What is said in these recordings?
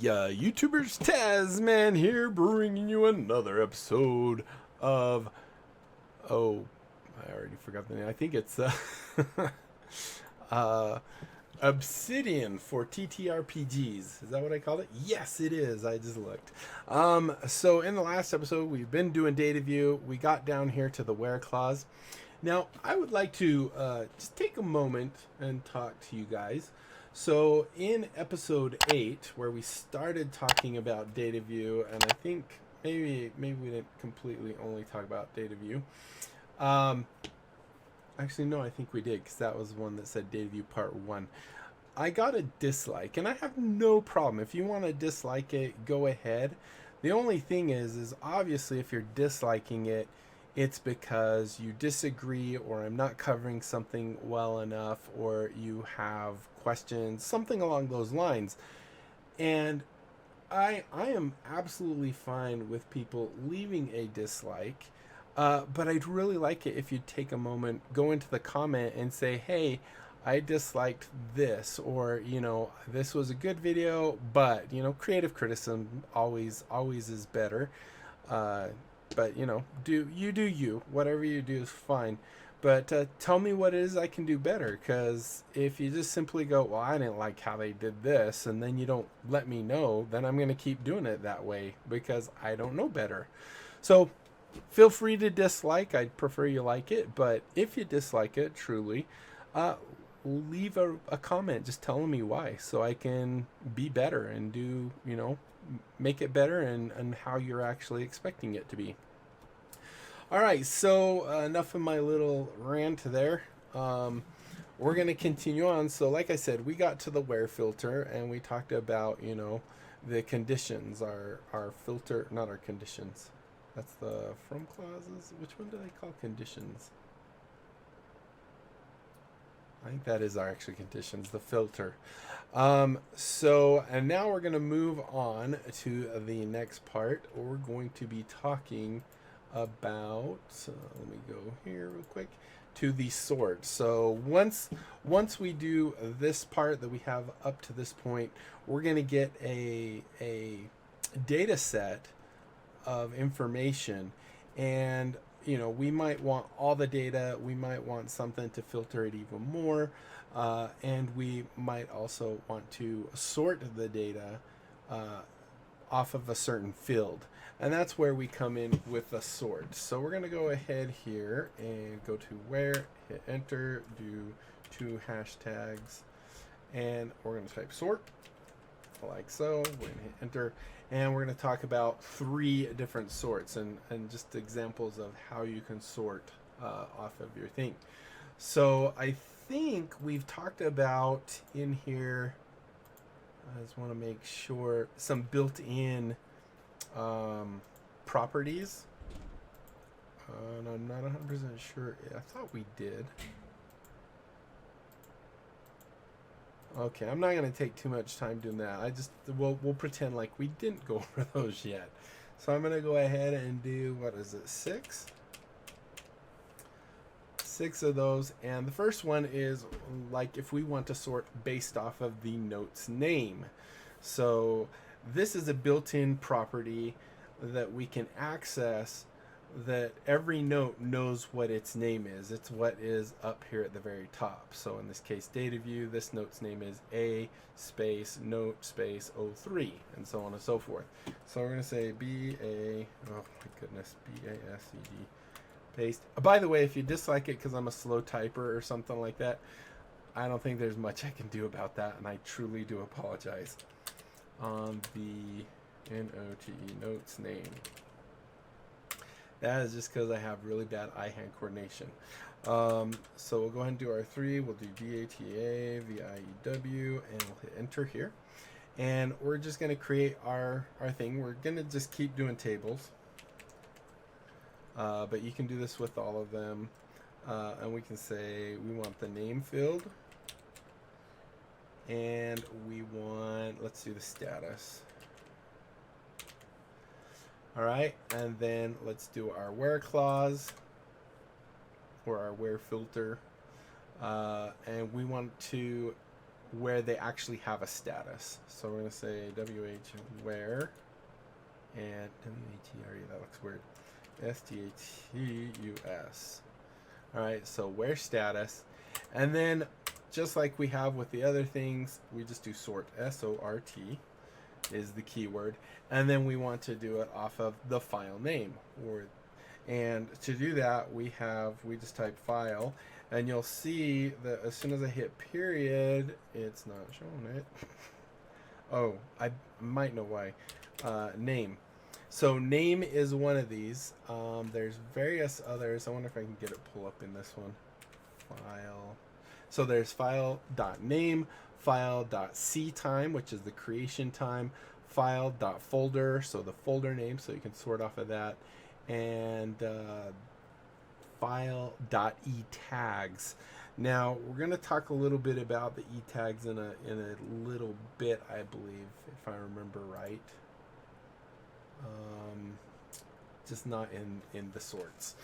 YouTubers, Tasman here, bringing you another episode of, oh, I already forgot the name. I think it's uh, Obsidian for TTRPGs. Is that what I called it? Yes, it is. I just looked. So in the last episode, we've been doing Dataview. We got down here to the where clause. Now, I would like to just take a moment and talk to you guys. So in episode 8, where we started talking about Dataview, and I think maybe we didn't completely only talk about Dataview. Actually, no, I think we did, because that was one that said Dataview Part 1. I got a dislike, and I have no problem. If you want to dislike it, go ahead. The only thing is obviously if you're disliking it, it's because you disagree, or I'm not covering something well enough, or you have questions, something along those lines. And I am absolutely fine with people leaving a dislike, but I'd really like it if you'd take a moment, go into the comment and say, hey, I disliked this, or, you know, this was a good video, but, you know, creative criticism always is better. But, you know, do you. Whatever you do is fine. But tell me what it is I can do better, because if you just simply go, well, I didn't like how they did this, and then you don't let me know, then I'm going to keep doing it that way because I don't know better. So feel free to dislike. I'd prefer you like it. But if you dislike it, truly, leave a comment just telling me why, so I can be better and do, you know, make it better and how you're actually expecting it to be. All right, so enough of my little rant there. We're going to continue on. So like I said, we got to the where filter, and we talked about, you know, the conditions, our filter, not our conditions. That's the from clauses. Which one did I call conditions? I think that is our actual conditions, the filter. So, and now we're going to move on to the next part. We're going to be talking about, let me go here real quick, to the sort. So once we do this part that we have up to this point, we're going to get a data set of information, and you know, we might want all the data, we might want something to filter it even more, and we might also want to sort the data off of a certain field. And that's where we come in with the sort. So we're going to go ahead here and go to where, hit enter, do 2 hashtags, and we're going to type sort, like so. We're going to hit enter, and we're going to talk about 3 different sorts and just examples of how you can sort off of your thing. So I think we've talked about in here, I just want to make sure, some built-in properties. And I'm not 100% sure. I thought we did. Okay, I'm not going to take too much time doing that. We'll pretend like we didn't go over those yet. So I'm going to go ahead and do, what is it, 6? 6 of those. And the first one is like if we want to sort based off of the note's name. So this is a built-in property that we can access, that every note knows what its name is. It's what is up here at the very top. So in this case, Dataview, this note's name is A space note space 03, and so on and so forth. So we're going to say B-A, oh my goodness, B-A-S-E-D, paste. By the way, if you dislike it because I'm a slow typer or something like that, I don't think there's much I can do about that, and I truly do apologize. On the N-O-T-E, notes name. That is just because I have really bad eye-hand coordination. So we'll go ahead and do our 3. We'll do D-A-T-A, V-I-E-W, and we'll hit enter here. And we're just going to create our thing. We're going to just keep doing tables. But you can do this with all of them. And we can say we want the name field. And we want, let's do the status. All right, and then let's do our where clause, or our where filter. And we want to where they actually have a status. So we're going to say wh where, and where, that looks weird, status. All right, so where status, and then just like we have with the other things, we just do sort. SORT is the keyword, and then we want to do it off of the file name. And to do that, we just type file, and you'll see that as soon as I hit period, it's not showing it. Oh, I might know why. Name. So name is one of these. There's various others. I wonder if I can get it pull up in this one. File. So there's file.name, file.ctime, which is the creation time, file.folder, so the folder name, so you can sort off of that, and file.etags. Now we're going to talk a little bit about the etags in a little bit, I believe, if I remember right. Just not in the sorts.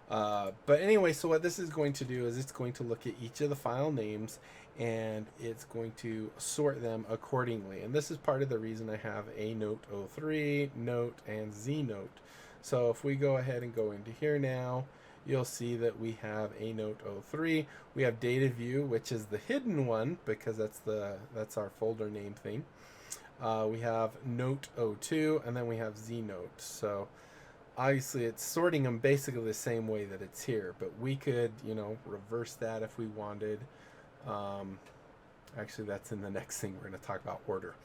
But anyway, so what this is going to do is it's going to look at each of the file names, and it's going to sort them accordingly. And this is part of the reason I have a note 03, note, and Z note. So if we go ahead and go into here now, you'll see that we have a note 03. We have Dataview, which is the hidden one because that's our folder name thing. We have note 02, and then we have Z note. So obviously it's sorting them basically the same way that it's here, but we could, you know, reverse that if we wanted. Actually, that's in the next thing. We're going to talk about order.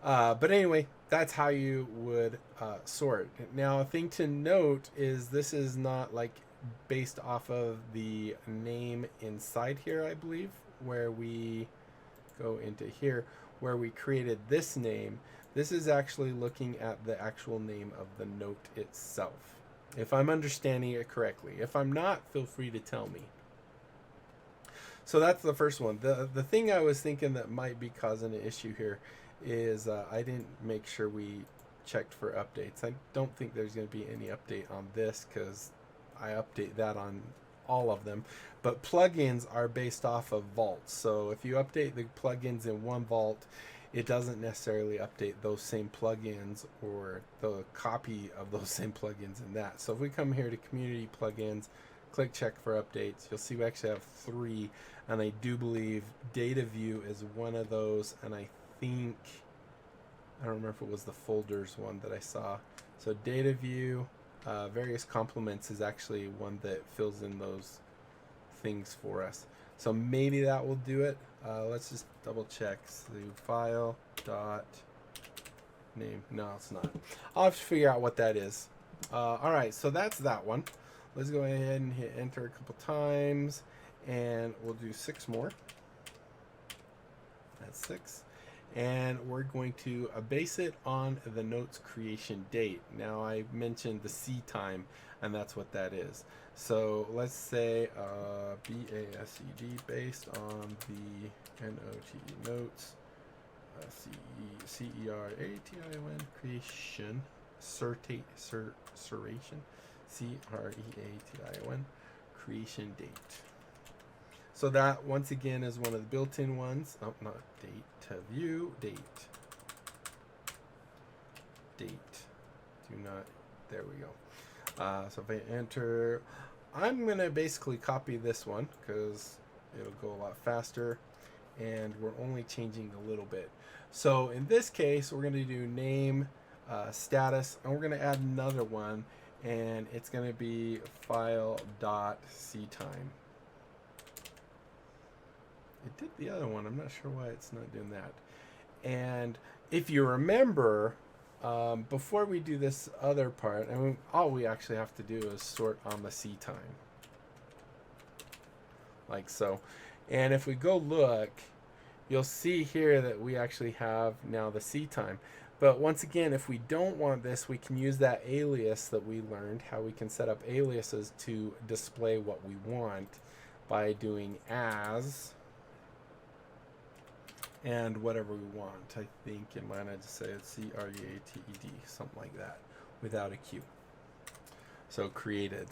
But anyway, that's how you would sort. Now, a thing to note is this is not like based off of the name inside here, I believe, where we go into here, where we created this name. This is actually looking at the actual name of the note itself, if I'm understanding it correctly. If I'm not, feel free to tell me. So that's the first one. The thing I was thinking that might be causing an issue here is I didn't make sure we checked for updates. I don't think there's going to be any update on this because I update that on all of them. But plugins are based off of vaults. So if you update the plugins in one vault, it doesn't necessarily update those same plugins or the copy of those same plugins in that. So if we come here to community plugins, click check for updates, you'll see we actually have 3, and I do believe Dataview is one of those, and I think, I don't remember if it was the folders one that I saw. So Dataview, various complements is actually one that fills in those things for us. So maybe that will do it. Let's just double check. So file dot name. No, it's not. I'll have to figure out what that is. All right, so that's that one. Let's go ahead and hit enter a couple times, and we'll do 6 more. That's 6. And we're going to base it on the note's creation date. Now I mentioned the C time, and that's what that is. So let's say BASED based on the NOT notes CERATION creation ceration CREATION creation date. So that once again is one of the built-in ones. Oh, not date to view, date. Do not, there we go. So if I enter, I'm gonna basically copy this one because it'll go a lot faster, and we're only changing a little bit. So in this case, we're gonna do name, status, and we're gonna add another one, and it's gonna be file.ctime. It did the other one. I'm not sure why it's not doing that. And if you remember, before we do this other part, I mean, all we actually have to do is sort on the C time. Like so. And if we go look, you'll see here that we actually have now the C time. But once again, if we don't want this, we can use that alias that we learned, how we can set up aliases to display what we want by doing as and whatever we want. I think it might have just say it's CREATED, something like that, without a Q. So created.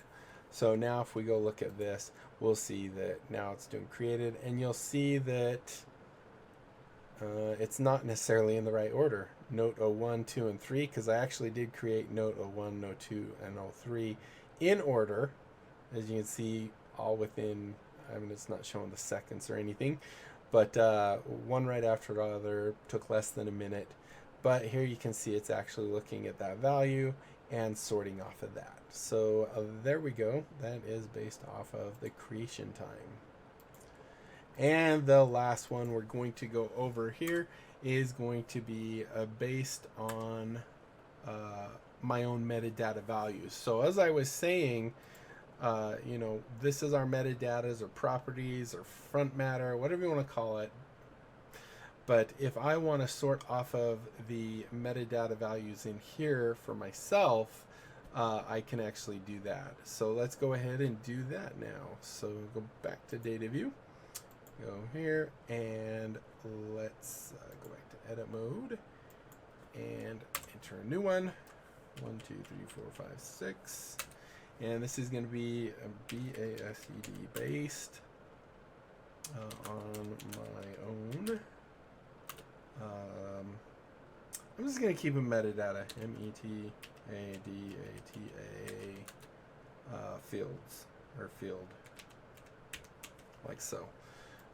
So now if we go look at this, we'll see that now it's doing created, and you'll see that it's not necessarily in the right order. Note 01, 2, and 3, because I actually did create note 01, note 2, and 03 in order. As you can see, all within, I mean, it's not showing the seconds or anything, but one right after the other, took less than a minute. But here you can see it's actually looking at that value and sorting off of that. So there we go. That is based off of the creation time. And the last one we're going to go over here is going to be based on my own metadata values. So as I was saying, you know, this is our metadatas or properties or front matter, whatever you want to call it. But if I want to sort off of the metadata values in here for myself, I can actually do that. So let's go ahead and do that now. So go back to Dataview. Go here and let's go back to edit mode and enter a new one. 1, 2, 3, 4, 5, 6. And this is going to be a BASED based on my own. I'm just going to keep a metadata, metadata, fields, or field, like so.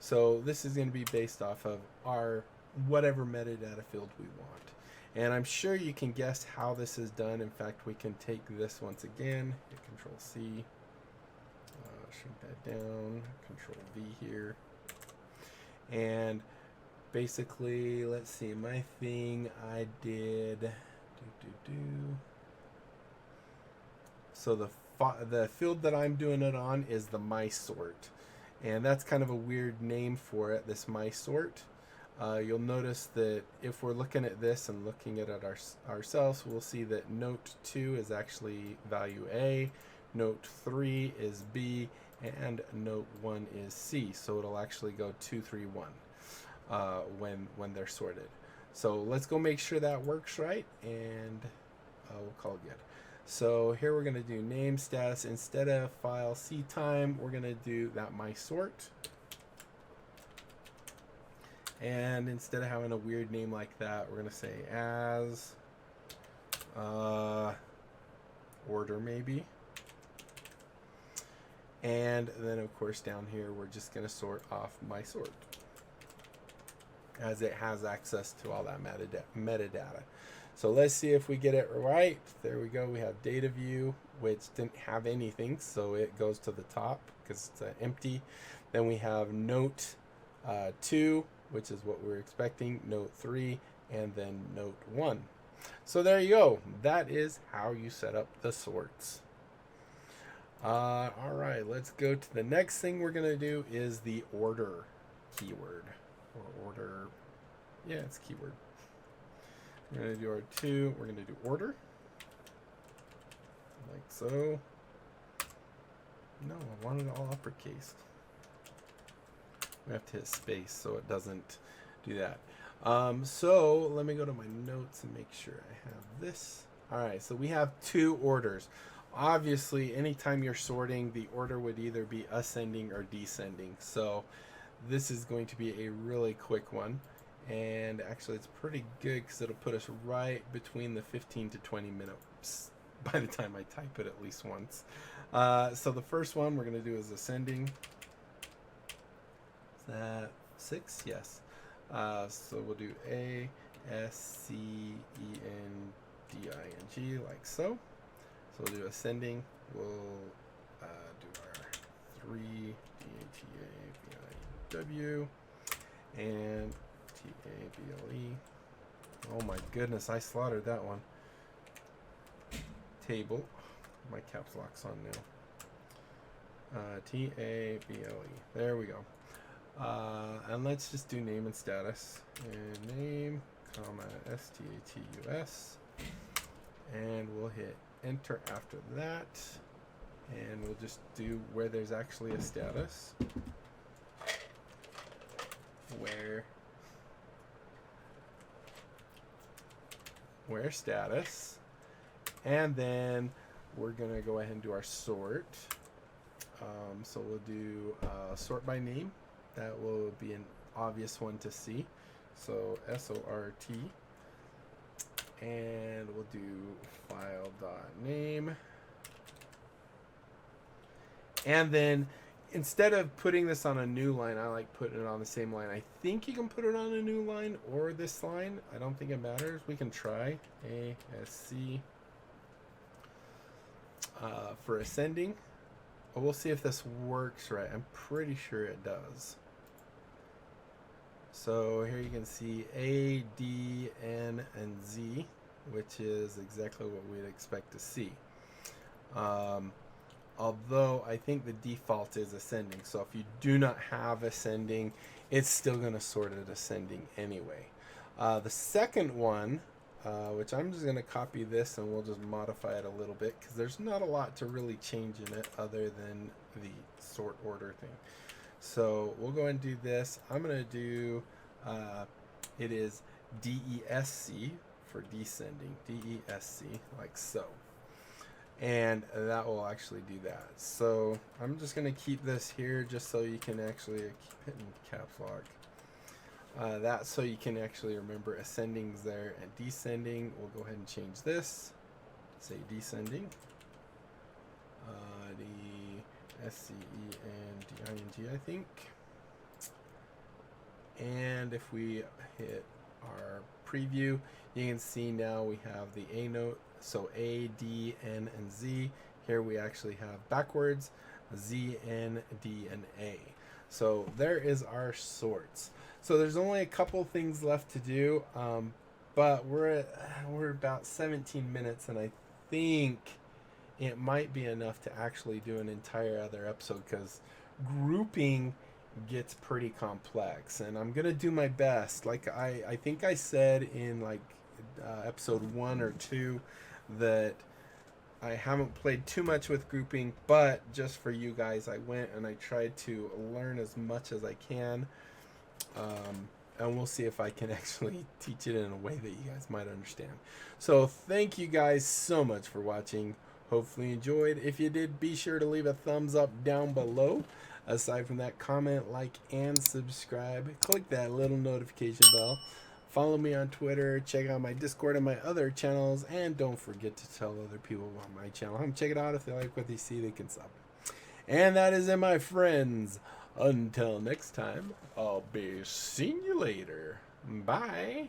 So this is going to be based off of our whatever metadata field we want. And I'm sure you can guess how this is done. In fact, we can take this once again, hit Control C, shrink that down, Control V here. And basically, let's see, my thing I did, so the field that I'm doing it on is the my sort. And that's kind of a weird name for it, this my sort. You'll notice that if we're looking at this and looking at it ourselves, we'll see that note 2 is actually value A, note 3 is B, and note 1 is C. So it'll actually go 2, 3, 1 when they're sorted. So let's go make sure that works right, and we'll call it good. So here we're going to do name status. Instead of file C time, we're going to do that my sort. And instead of having a weird name like that, we're going to say as order maybe. And then of course down here, we're just going to sort off my sort, as it has access to all that metadata. So let's see if we get it right. There we go. We have Dataview, which didn't have anything, so it goes to the top because it's empty. Then we have note 2, which is what we're expecting, note 3, and then note 1. So there you go. That is how you set up the sorts. All right, let's go to the next thing we're going to do is the order keyword, or order, yeah, it's keyword. We're going to do our 2, we're going to do order, like so. No, I want it all uppercase. We have to hit space so it doesn't do that. So let me go to my notes and make sure I have this. All right, so we have 2 orders. Obviously, anytime you're sorting, the order would either be ascending or descending. So this is going to be a really quick one. And actually, it's pretty good because it'll put us right between the 15 to 20 minutes by the time I type it at least once. So the first one we're going to do is ascending. Is that 6? Yes. So we'll do ASCENDING like so. So we'll do ascending. We'll do our 3 DATAVIW and TABLE. Oh my goodness, I slaughtered that one. Table. My caps lock's on now. TABLE. There we go. And let's just do name and status. And name, comma, STATUS. And we'll hit enter after that. And we'll just do where there's actually a status. Where status. And then we're going to go ahead and do our sort. So we'll do sort by name. That will be an obvious one to see. So SORT. And we'll do file.name. And then instead of putting this on a new line, I like putting it on the same line. I think you can put it on a new line or this line. I don't think it matters. We can try ASC for ascending. We'll see if this works right. I'm pretty sure it does. So here you can see A, D, N, and Z, which is exactly what we'd expect to see. Although I think the default is ascending. So if you do not have ascending, it's still going to sort it ascending anyway. The second one, which I'm just going to copy this and we'll just modify it a little bit because there's not a lot to really change in it other than the sort order thing. So we'll go ahead and do this. I'm going to do, it is DESC for descending, DESC, like so. And that will actually do that. So I'm just going to keep this here just so you can actually keep hitting caps lock. That so you can actually remember ascending's there and descending. We'll go ahead and change this. Say descending. DSCENDING, I think. And if we hit our preview, you can see now we have the A note. So A, D, N, and Z. Here we actually have backwards Z, N, D, and A. So there is our sorts. So there's only a couple things left to do, but we're about 17 minutes, and I think it might be enough to actually do an entire other episode because grouping gets pretty complex, and I'm gonna do my best. Like I think I said in like episode 1 or 2 that I haven't played too much with grouping, but just for you guys I went and I tried to learn as much as I can, and we'll see if I can actually teach it in a way that you guys might understand. So thank you guys so much for watching. Hopefully you enjoyed. If you did, be sure to leave a thumbs up down below. Aside from that, comment, like, and subscribe. Click that little notification bell. Follow me on Twitter, check out my Discord and my other channels, and don't forget to tell other people about my channel. Check it out. If they like what they see, they can sub. And that is it, my friends. Until next time, I'll be seeing you later. Bye.